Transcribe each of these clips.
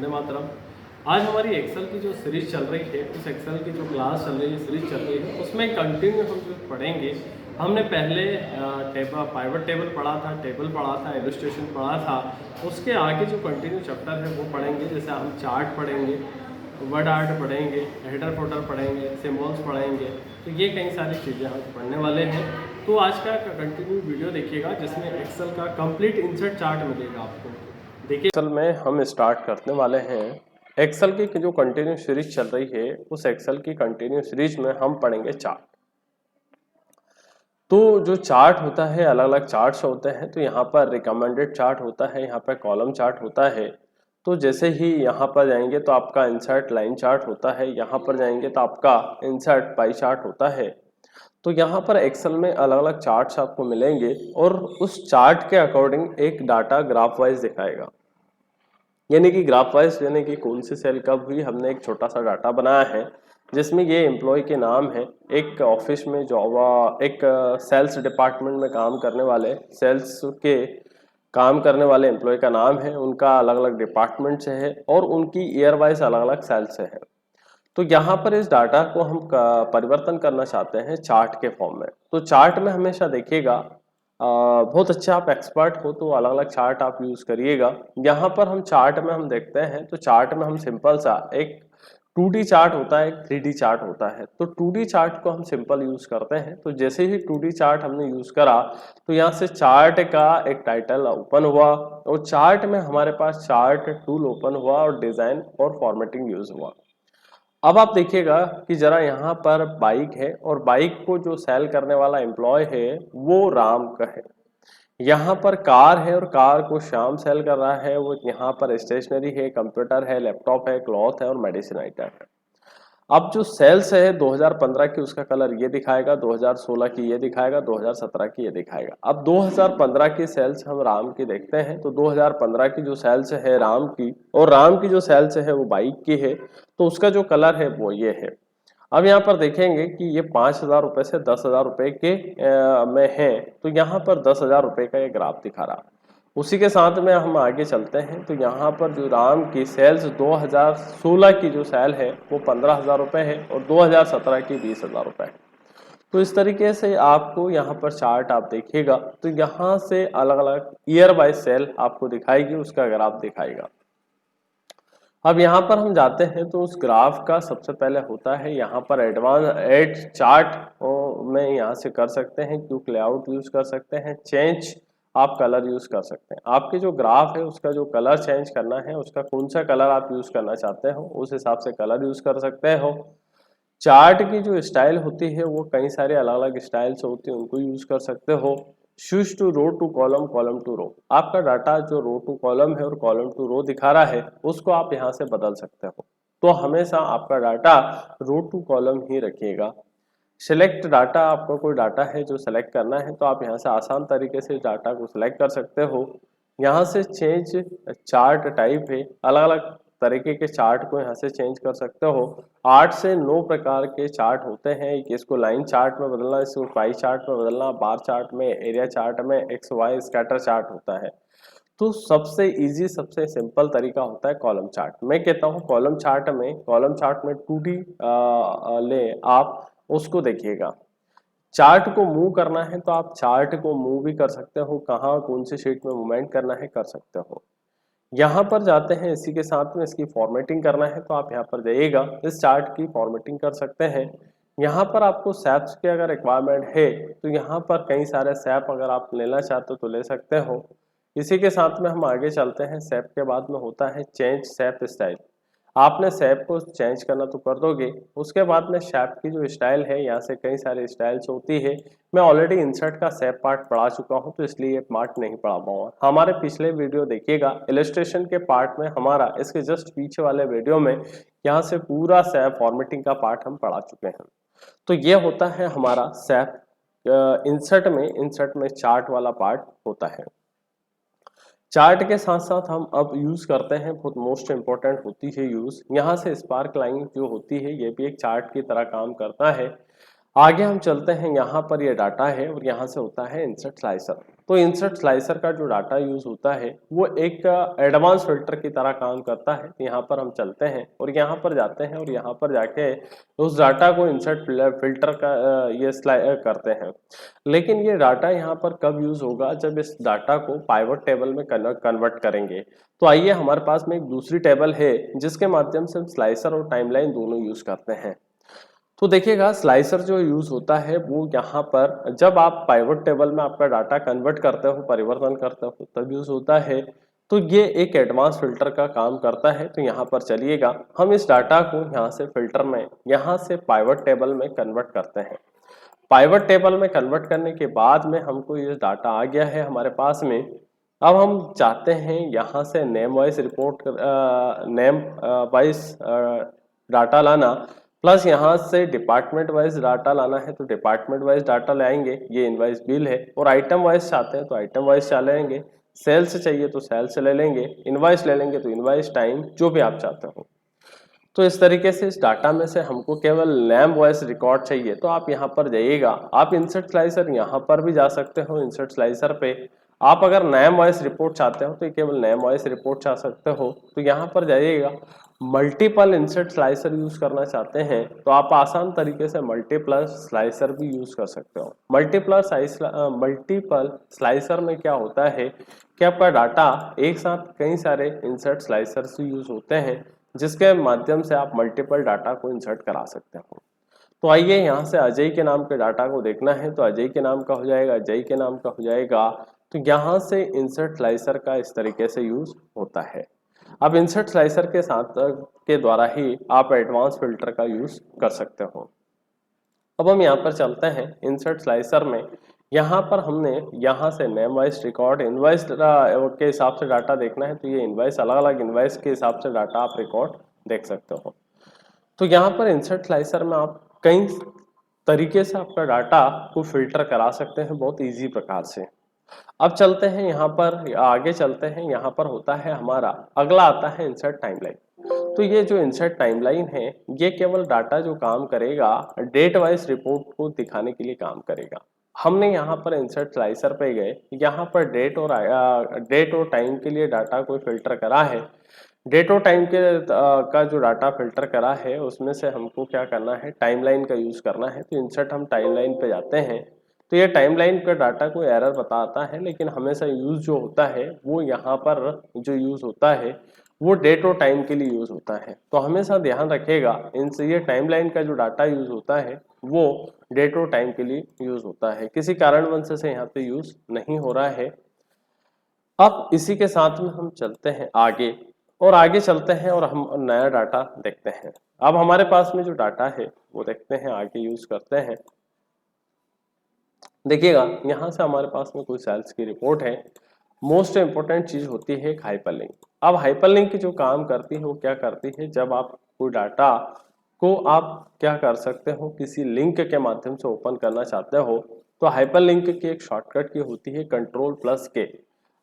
वंदे मातरम। आज हमारी एक्सेल की जो सीरीज चल रही है, उस एक्सेल की जो क्लास चल रही है, सीरीज चल रही है, उसमें कंटिन्यू हम जो पढ़ेंगे। हमने पहले पाइवट टेबल पढ़ा था, टेबल पढ़ा था, इलस्ट्रेशन पढ़ा था। उसके आगे जो कंटिन्यू चैप्टर है वो पढ़ेंगे। जैसे हम चार्ट पढ़ेंगे, वर्ड आर्ट पढ़ेंगे, हेडर फोल्डर पढ़ेंगे, सिम्बॉल्स पढ़ेंगे। तो ये कई सारी चीज़ें हम पढ़ने वाले हैं। तो आज का कंटिन्यू वीडियो देखिएगा, जिसमें एक्सेल का कंप्लीट इंसर्ट चार्ट मिलेगा आपको। देखिए, एक्सेल में हम स्टार्ट करने वाले हैं। एक्सेल की जो कंटिन्यू सीरीज चल रही है, उस एक्सेल की कंटिन्यू सीरीज में हम पढ़ेंगे चार्ट। तो जो चार्ट होता है, अलग अलग चार्ट्स होते हैं। तो यहाँ पर रिकमेंडेड चार्ट होता है, यहाँ पर कॉलम चार्ट होता है। तो जैसे ही यहाँ पर जाएंगे तो आपका इंसर्ट लाइन चार्ट होता है, यहाँ पर जाएंगे तो आपका इंसर्ट पाई चार्ट होता है। तो यहाँ पर एक्सेल में अलग अलग चार्ट्स आपको मिलेंगे और उस चार्ट के अकॉर्डिंग एक डाटा ग्राफ वाइज दिखाएगा। यानी कि ग्राफ वाइज यानी कि कौन सी सेल कब हुई, हमने एक छोटा सा डाटा बनाया है जिसमें ये एम्प्लॉय के नाम है। एक ऑफिस में जॉब, एक सेल्स डिपार्टमेंट में काम करने वाले, सेल्स के काम करने वाले एम्प्लॉय का नाम है, उनका अलग अलग डिपार्टमेंट से है और उनकी ईयर वाइज अलग अलग सेल्स से है। तो यहाँ पर इस डाटा को हम परिवर्तन करना चाहते हैं चार्ट के फॉर्म में। तो चार्ट में हमेशा देखिएगा, बहुत अच्छा आप एक्सपर्ट हो तो अलग अलग चार्ट आप यूज करिएगा। यहाँ पर हम चार्ट में हम देखते हैं, तो चार्ट में हम सिंपल सा एक 2D चार्ट होता है, एक 3D चार्ट होता है। तो 2D चार्ट को हम सिंपल यूज करते हैं। तो जैसे ही 2D चार्ट हमने यूज करा तो यहाँ से चार्ट का एक टाइटल ओपन हुआ और चार्ट में हमारे पास चार्ट टूल ओपन हुआ और डिजाइन और फॉर्मेटिंग यूज हुआ। अब आप देखिएगा कि जरा यहाँ पर बाइक है और बाइक को जो सेल करने वाला एम्प्लॉय है वो राम का है। यहाँ पर कार है और कार को श्याम सेल कर रहा है। वो यहाँ पर स्टेशनरी है, कंप्यूटर है, लैपटॉप है, क्लॉथ है और मेडिसिन आइटम है। अब जो सेल्स है 2015 की, उसका कलर ये दिखाएगा, 2016 की ये दिखाएगा, 2017 की ये दिखाएगा। अब 2015 की सेल्स हम राम की देखते हैं। तो 2015 की जो सेल्स है राम की और राम की जो सेल्स है वो बाइक की है, तो उसका जो कलर है वो ये है। अब यहाँ पर देखेंगे कि ये 5,000 रुपए से 10,000 रुपए के में है। तो यहाँ पर 10,000 रुपए का ये ग्राफ दिखा रहा। उसी के साथ में हम आगे चलते हैं। तो यहाँ पर जो राम की सेल्स 2016 की जो सेल है वो 15,000 रुपए है और 2017 की 20,000 रुपए है। तो इस तरीके से आपको यहाँ पर चार्ट आप देखिएगा तो यहाँ से अलग अलग ईयर बाय सेल आपको दिखाएगी, उसका ग्राफ दिखाएगा। अब यहाँ पर हम जाते हैं तो उस ग्राफ का सबसे पहले होता है यहाँ पर एडवांस एड चार्ट में यहाँ से कर सकते हैं, क्विक लेआउट यूज कर सकते हैं, चेंज आप कलर यूज कर सकते हैं। आपके जो ग्राफ है उसका जो कलर चेंज करना है, उसका कौन सा कलर आप यूज करना चाहते हो उस हिसाब से कलर यूज कर सकते हो। चार्ट की जो स्टाइल होती है वो कई सारे अलग अलग स्टाइल्स होती है, उनको यूज कर सकते हो। Switch to row to column, column to row, आपका डाटा जो रो टू कॉलम है और कॉलम टू रो दिखा रहा है उसको आप यहाँ से बदल सकते हो। तो हमेशा आपका डाटा रो टू कॉलम ही रखिएगा। सिलेक्ट डाटा, आपका कोई डाटा है जो सेलेक्ट करना है तो आप यहाँ से आसान तरीके से डाटा को सिलेक्ट कर सकते हो। यहाँ से चेंज चार्ट टाइप है, अलग अलग तरीके के चार्ट को यहाँ से चेंज कर सकते हो। 8 से 9 प्रकार के चार्ट होते हैं। इसको लाइन चार्ट में बदलना, इसको पाई चार्ट में बदलना, बार चार्ट में, एरिया चार्ट में, एक्स वाई स्कैटर चार्ट होता है। तो सबसे इजी, सबसे सिंपल तरीका होता है कॉलम चार्ट। मैं कहता हूँ कॉलम चार्ट में 2D ले आप उसको देखिएगा। चार्ट को मूव करना है तो आप चार्ट को मूव भी कर सकते हो, कहाँ कौन सी शीट में मूवमेंट करना है कर सकते हो। यहाँ पर जाते हैं, इसी के साथ में इसकी फॉर्मेटिंग करना है तो आप यहाँ पर जाइएगा, इस चार्ट की फॉर्मेटिंग कर सकते हैं। यहाँ पर आपको सैप्स की अगर रिक्वायरमेंट है तो यहाँ पर कई सारे सैप अगर आप लेना चाहते हो तो ले सकते हो। इसी के साथ में हम आगे चलते हैं। सैप के बाद में होता है चेंज सैप स्टाइल। आपने सैप को चेंज करना तो कर दोगे, उसके बाद में सैप की जो स्टाइल है, यहाँ से कई सारी स्टाइल्स होती है। मैं ऑलरेडी इंसर्ट का सैप पार्ट पढ़ा चुका हूँ तो इसलिए ये पार्ट नहीं पढ़ा पाऊंगा। हमारे पिछले वीडियो देखिएगा, इलस्ट्रेशन के पार्ट में हमारा इसके जस्ट पीछे वाले वीडियो में यहाँ से पूरा सैप फॉर्मेटिंग का पार्ट हम पढ़ा चुके हैं। तो ये होता है हमारा सैप इंसर्ट में चार्ट वाला पार्ट होता है। चार्ट के साथ साथ हम अब यूज करते हैं, बहुत मोस्ट इंपॉर्टेंट होती है यूज, यहाँ से स्पार्क लाइन जो होती है ये भी एक चार्ट की तरह काम करता है। आगे हम चलते हैं, यहाँ पर ये डाटा है और यहाँ से होता है इंसर्ट स्लाइसर। तो इंसर्ट स्लाइसर का जो डाटा यूज होता है वो एक एडवांस फिल्टर की तरह काम करता है। यहाँ पर हम चलते हैं और यहाँ पर जाते हैं और यहाँ पर जाके उस डाटा को इंसर्ट फिल्टर का ये करते हैं। लेकिन ये डाटा यहाँ पर कब यूज होगा, जब इस डाटा को पाइवट टेबल में कन्वर्ट करेंगे। तो आइए, हमारे पास में एक दूसरी टेबल है जिसके माध्यम से हम स्लाइसर और टाइमलाइन दोनों यूज करते हैं। तो देखिएगा, स्लाइसर जो यूज होता है वो यहाँ पर जब आप पाइवट टेबल में आपका डाटा कन्वर्ट करते हो, परिवर्तन करते हो, तब यूज होता है। तो ये एक एडवांस फिल्टर का काम करता है। तो यहाँ पर चलिएगा, हम इस डाटा को यहाँ से फिल्टर में, यहाँ से पाइवट टेबल में कन्वर्ट करते हैं। पाइवट टेबल में कन्वर्ट करने के बाद में हमको ये डाटा आ गया है हमारे पास में। अब हम चाहते हैं यहाँ से name wise report, name wise data लाना, प्लस यहाँ से डिपार्टमेंट वाइज डाटा लाना है तो डिपार्टमेंट वाइज डाटा लाएंगे। ये इनवाइस बिल है। और आइटम वाइज चाहते हैं तो आइटम वाइज चलेंगे, सेल्स चाहिए तो सेल्स ले लेंगे, इनवाइस ले लेंगे तो इनवाइस, टाइम, जो भी आप चाहते हो। तो इस तरीके से इस डाटा में से हमको केवल नेम वॉइस रिकॉर्ड चाहिए। तो आप यहाँ पर जाइएगा, आप इंसर्ट स्लाइसर यहाँ पर भी जा सकते हो। इंसर्ट स्लाइसर पे आप अगर नेम वॉइस रिपोर्ट चाहते हो तो केवल नेम वॉइस रिपोर्ट चाह सकते हो तो यहाँ पर जाइएगा। मल्टीपल इंसर्ट स्लाइसर यूज करना चाहते हैं तो आप आसान तरीके से मल्टीपल स्लाइसर भी यूज कर सकते हो। मल्टीपल स्लाइसर में क्या होता है कि आपका डाटा एक साथ कई सारे इंसर्ट स्लाइसर से यूज होते हैं, जिसके माध्यम से आप मल्टीपल डाटा को इंसर्ट करा सकते हो। तो आइए, यहाँ से अजय के नाम के डाटा को देखना है तो अजय के नाम का हो जाएगा, अजय के नाम का हो जाएगा। तो यहाँ से इंसर्ट स्लाइसर का इस तरीके से यूज होता है। अब इंसर्ट स्लाइसर के साथ के द्वारा ही आप एडवांस फिल्टर का यूज कर सकते हो। अब हम यहाँ पर चलते हैं इंसर्ट स्लाइसर में। यहाँ पर हमने यहाँ से नेम वाइज रिकॉर्ड, इनवाइस के हिसाब से डाटा देखना है तो ये इनवाइस, अलग अलग इनवाइस के हिसाब से डाटा आप रिकॉर्ड देख सकते हो। तो यहाँ पर इंसर्ट स्लाइसर में आप कई तरीके से आपका डाटा को फिल्टर करा सकते हैं, बहुत इजी प्रकार से। अब चलते हैं यहाँ पर, आगे चलते हैं। यहाँ पर होता है हमारा, अगला आता है इंसर्ट टाइमलाइन। तो ये जो इंसर्ट टाइमलाइन है ये केवल डाटा जो काम करेगा डेट वाइज रिपोर्ट को दिखाने के लिए काम करेगा। हमने यहाँ पर इंसर्ट स्लाइसर पे गए, यहाँ पर डेट और टाइम के लिए डाटा को फिल्टर करा है। डेट और टाइम के का जो डाटा फिल्टर करा है उसमें से हमको क्या करना है, टाइमलाइन का यूज करना है। तो इंसर्ट हम टाइमलाइन पे जाते हैं तो ये टाइमलाइन का डाटा कोई एरर बताता है, लेकिन हमेशा यूज जो होता है वो यहाँ पर जो यूज होता है वो डेट और टाइम के लिए यूज होता है। तो हमेशा ध्यान रखिएगा, इनसे ये टाइमलाइन का जो डाटा यूज होता है वो डेट और टाइम के लिए यूज होता है, किसी कारणवश से यहाँ पे यूज नहीं हो रहा है। अब इसी के साथ में हम चलते हैं आगे, और आगे चलते हैं और हम नया डाटा देखते हैं। अब हमारे पास में जो डाटा है वो देखते हैं, आगे यूज करते हैं। देखिएगा, यहाँ से हमारे पास में कोई सेल्स की रिपोर्ट है। मोस्ट इंपोर्टेंट चीज होती है एक हाइपरलिंक। अब हाइपरलिंक की जो काम करती है वो क्या करती है, जब आप कोई डाटा को आप क्या कर सकते हो, किसी लिंक के माध्यम से ओपन करना चाहते हो तो हाइपरलिंक की एक शॉर्टकट की होती है Ctrl+K।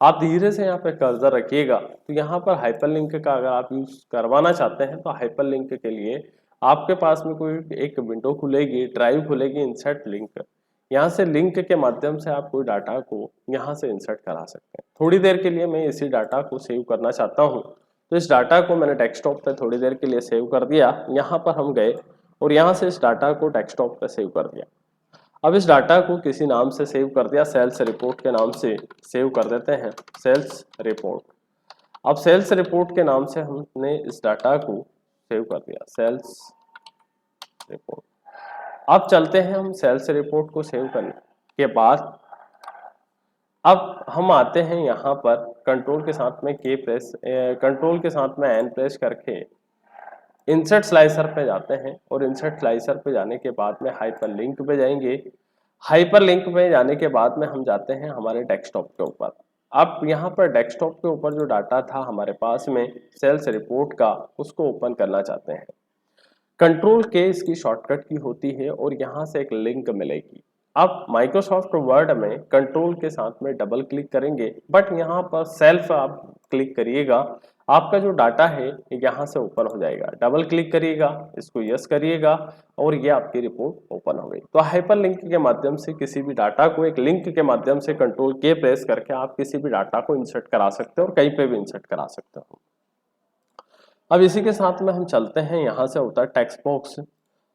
आप धीरे से यहाँ पे कर्सर रखिएगा। तो यहाँ पर हाइपरलिंक का अगर आप यूज करवाना चाहते हैं तो हाइपरलिंक के लिए आपके पास में कोई एक विंडो खुलेगी, ड्राइव खुलेगी, इंसर्ट लिंक। यहाँ से लिंक के माध्यम से आप कोई डाटा को यहाँ से इंसर्ट करा सकते हैं। थोड़ी देर के लिए मैं इसी डाटा को सेव करना चाहता हूँ तो इस डाटा को मैंने डेस्कटॉप पे थोड़ी देर के लिए सेव कर दिया। यहाँ पर हम गए और यहाँ से इस डाटा को डेस्कटॉप पे सेव कर दिया। अब इस डाटा को किसी नाम से सेव कर दिया, सेल्स रिपोर्ट के नाम से सेव कर देते हैं, सेल्स रिपोर्ट। अब सेल्स रिपोर्ट के नाम से हमने इस डाटा को सेव कर दिया, सेल्स रिपोर्ट। अब चलते हैं हम सेल्स रिपोर्ट को सेव करने के बाद अब हम आते हैं यहाँ पर कंट्रोल के साथ में कंट्रोल के साथ में एन प्रेस करके इंसर्ट स्लाइसर पे जाते हैं और इंसर्ट स्लाइसर पे जाने के बाद में हाइपरलिंक पे जाएंगे। हाइपरलिंक पे जाने के बाद में हम जाते हैं हमारे डेस्कटॉप के ऊपर। अब यहाँ पर डेस्कटॉप के ऊपर जो डाटा था हमारे पास में सेल्स रिपोर्ट का, उसको ओपन करना चाहते हैं। Ctrl+K इसकी शॉर्टकट की होती है और यहाँ से एक लिंक मिलेगी। अब माइक्रोसॉफ्ट वर्ड में कंट्रोल के साथ में डबल क्लिक करेंगे, बट यहाँ पर सेल्फ आप क्लिक करिएगा। आपका जो डाटा है यहाँ से ओपन हो जाएगा। डबल क्लिक करिएगा, इसको यस करिएगा और ये आपकी रिपोर्ट ओपन हो गई। तो हाइपर लिंक के माध्यम से किसी भी डाटा को एक लिंक के माध्यम से कंट्रोल के प्रेस करके आप किसी भी डाटा को इंसर्ट करा सकते हो और कहीं पे भी इंसर्ट करा सकते हो। अब इसी के साथ में हम चलते हैं, यहाँ से होता है टेक्स्ट बॉक्स।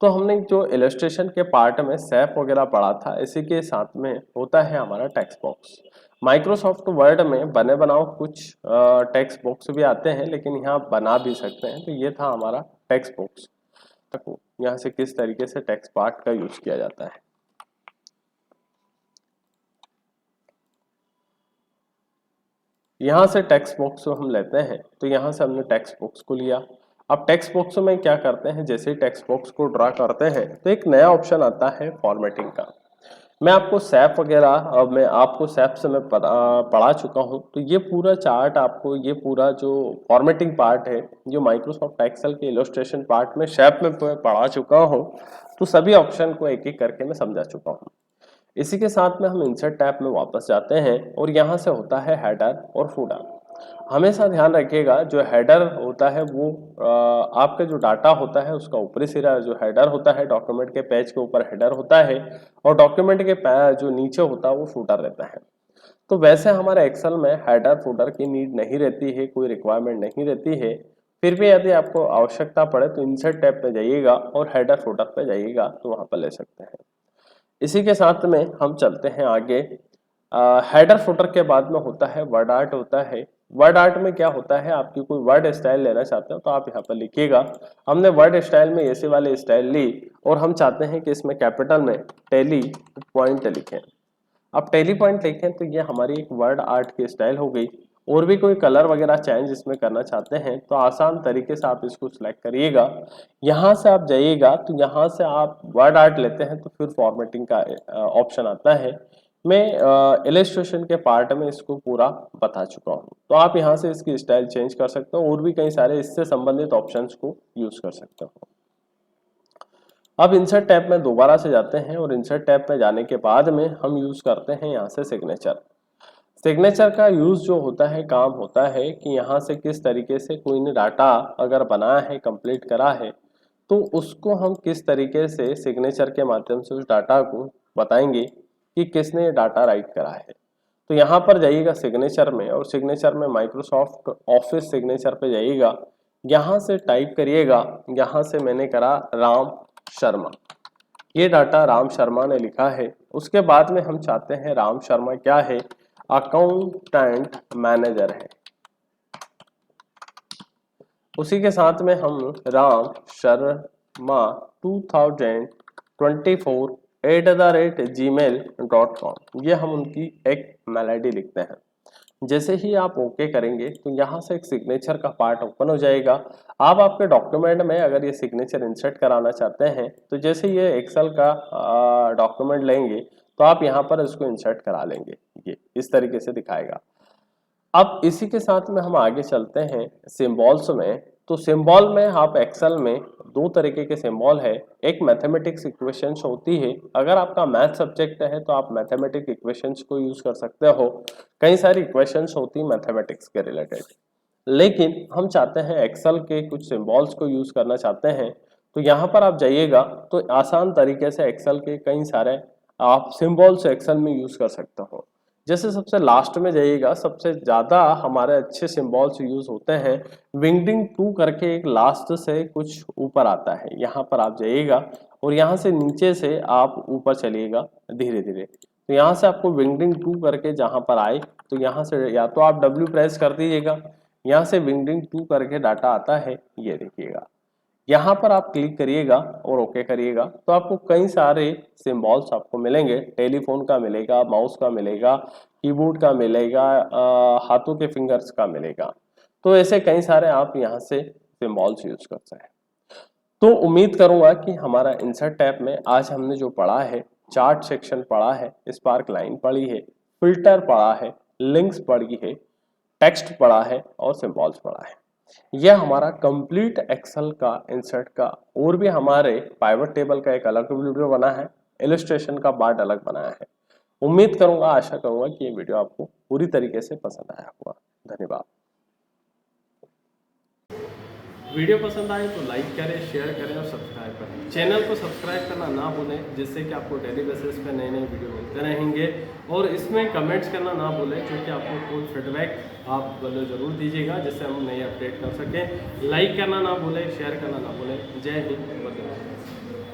तो हमने जो इलस्ट्रेशन के पार्ट में सेफ वगैरह पढ़ा था, इसी के साथ में होता है हमारा टेक्स्ट बॉक्स। माइक्रोसॉफ्ट वर्ड में बने बनाओ कुछ टेक्स्ट बॉक्स भी आते हैं, लेकिन यहाँ बना भी सकते हैं। तो ये था हमारा टेक्स्ट बॉक्स, यहाँ से किस तरीके से टेक्स्ट पार्ट का यूज किया जाता है। यहाँ से टेक्स्ट बॉक्स को हम लेते हैं, तो यहाँ से हमने टेक्स्ट बॉक्स को लिया। अब टेक्स्ट बॉक्स में क्या करते हैं, जैसे ही टेक्स्ट बॉक्स को ड्रा करते हैं तो एक नया ऑप्शन आता है फॉर्मेटिंग का। मैं आपको सैप वगैरह, अब मैं आपको सैप से मैं पढ़ा चुका हूँ। तो ये पूरा चार्ट आपको, ये पूरा जो फॉर्मेटिंग पार्ट है जो माइक्रोसॉफ्ट एक्सेल के इलस्ट्रेशन पार्ट में सैप में पढ़ा चुका हूँ, तो सभी ऑप्शन को एक एक करके मैं समझा चुका हूँ। इसी के साथ में हम इंसर्ट टैब में वापस जाते हैं और यहाँ से होता है हेडर और फूटर। हमेशा ध्यान रखिएगा, जो हेडर होता है वो आपका जो डाटा होता है उसका ऊपरी सिरा जो हेडर होता है, डॉक्यूमेंट के पेज के ऊपर हेडर होता है और डॉक्यूमेंट के जो नीचे होता है वो फूटर रहता है। तो वैसे हमारे एक्सेल में हेडर फूटर की नीड नहीं रहती है, कोई रिक्वायरमेंट नहीं रहती है। फिर भी यदि आपको आवश्यकता पड़े तो इंसर्ट टैब पे जाइएगा और हेडर फूटर पे जाइएगा, तो वहां पर ले सकते हैं। इसी के साथ में हम चलते हैं आगे। हेडर फुटर के बाद में होता है वर्ड आर्ट होता है। वर्ड आर्ट में क्या होता है, आपकी कोई वर्ड स्टाइल लेना चाहते हो तो आप यहाँ पर लिखिएगा। हमने वर्ड स्टाइल में ऐसे वाले स्टाइल ली और हम चाहते हैं कि इसमें कैपिटल में टेली पॉइंट लिखें। अब टेली पॉइंट लिखें तो ये हमारी एक वर्ड आर्ट की स्टाइल हो गई। और भी कोई कलर वगैरह चेंज इसमें करना चाहते हैं तो आसान तरीके से आप इसको सिलेक्ट करिएगा। यहाँ से आप जाइएगा तो यहाँ से आप वर्ड आर्ट लेते हैं तो फिर फॉर्मेटिंग का ऑप्शन आता है। मैं इलस्ट्रेशन के पार्ट में इसको पूरा बता चुका हूँ, तो आप यहाँ से इसकी स्टाइल चेंज कर सकते हो और भी कई सारे इससे संबंधित ऑप्शंस को यूज कर सकते हो। अब इंसर्ट टैब में दोबारा से जाते हैं और इंसर्ट टैब में जाने के बाद में हम यूज करते हैं यहाँ से सिग्नेचर। सिग्नेचर का यूज जो होता है, काम होता है कि यहाँ से किस तरीके से कोई ने डाटा अगर बनाया है, कंप्लीट करा है, तो उसको हम किस तरीके से सिग्नेचर के माध्यम से उस डाटा को बताएंगे कि किसने डाटा राइट करा है। तो यहाँ पर जाइएगा सिग्नेचर में और सिग्नेचर में माइक्रोसॉफ्ट ऑफिस सिग्नेचर पे जाइएगा। यहाँ से टाइप करिएगा, यहाँ से मैंने करा राम शर्मा, ये डाटा राम शर्मा ने लिखा है। उसके बाद में हम चाहते हैं राम शर्मा क्या है, अकाउंटेंट मैनेजर है। उसी के साथ में हम राम शर्मा 2024@gmail.com, ये हम उनकी एक मेल आईडी लिखते हैं। जैसे ही आप ओके करेंगे तो यहाँ से एक सिग्नेचर का पार्ट ओपन हो जाएगा। आप आपके डॉक्यूमेंट में अगर ये सिग्नेचर इंसर्ट कराना चाहते हैं तो जैसे ये एक्सेल का डॉक्यूमेंट लेंगे तो आप यहाँ पर इसको इंसर्ट करा लेंगे, ये इस तरीके से दिखाएगा। अब इसी के साथ में हम आगे चलते हैं सिंबल्स में। तो सिंबल में आप एक्सेल में दो तरीके के सिंबल है। एक मैथमेटिक्स इक्वेशंस होती है, अगर आपका मैथ सब्जेक्ट है तो आप मैथमेटिक्स इक्वेशंस को यूज कर सकते हो। कई सारी इक्वेशंस होती है मैथमेटिक्स के रिलेटेड, लेकिन हम चाहते हैं एक्सेल के कुछ सिंबल्स को यूज करना चाहते हैं। तो यहाँ पर आप जाइएगा तो आसान तरीके से एक्सेल के कई सारे आप सिंबल्स एक्सेल में यूज कर सकते हो। जैसे सबसे लास्ट में जाइएगा, सबसे ज्यादा हमारे अच्छे सिंबल्स यूज होते हैं। विंगडिंग 2 करके एक लास्ट से कुछ ऊपर आता है, यहाँ पर आप जाइएगा और यहाँ से नीचे से आप ऊपर चलिएगा धीरे धीरे। तो यहाँ से आपको विंगडिंग 2 करके जहाँ पर आए तो यहाँ से या तो आप W प्रेस कर दीजिएगा, यहाँ से विंगडिंग 2 करके डाटा आता है, ये देखिएगा। यहाँ पर आप क्लिक करिएगा और ओके करिएगा तो आपको कई सारे सिंबल्स आपको मिलेंगे। टेलीफोन का मिलेगा, माउस का मिलेगा, कीबोर्ड का मिलेगा, हाथों के फिंगर्स का मिलेगा। तो ऐसे कई सारे आप यहाँ से सिंबल्स यूज कर सकते हैं। तो उम्मीद करूंगा कि हमारा इंसर्ट टैब में आज हमने जो पढ़ा है, चार्ट सेक्शन पढ़ा है, स्पार्क लाइन पढ़ी है, फिल्टर पढ़ा है, लिंक्स पढ़ी है, टेक्स्ट पढ़ा है और सिंबल्स पढ़ा है। यह हमारा कंप्लीट एक्सेल का इंसर्ट का, और भी हमारे पाइवट टेबल का एक अलग वीडियो बना है, इलस्ट्रेशन का पार्ट अलग बनाया है। उम्मीद करूंगा, आशा करूंगा कि ये वीडियो आपको पूरी तरीके से पसंद आया होगा। धन्यवाद। वीडियो पसंद आए तो लाइक करें, शेयर करें और सब्सक्राइब करें। चैनल को सब्सक्राइब करना ना भूलें, जिससे कि आपको डेली बेसिस पे नए नए वीडियो मिलते रहेंगे। और इसमें कमेंट्स करना ना भूलें, क्योंकि आपको कोई फीडबैक आप ज़रूर दीजिएगा, जिससे हम नए अपडेट कर सकें। लाइक करना ना भूलें, शेयर करना ना भूलें। जय हिंद, वंदे मातरम।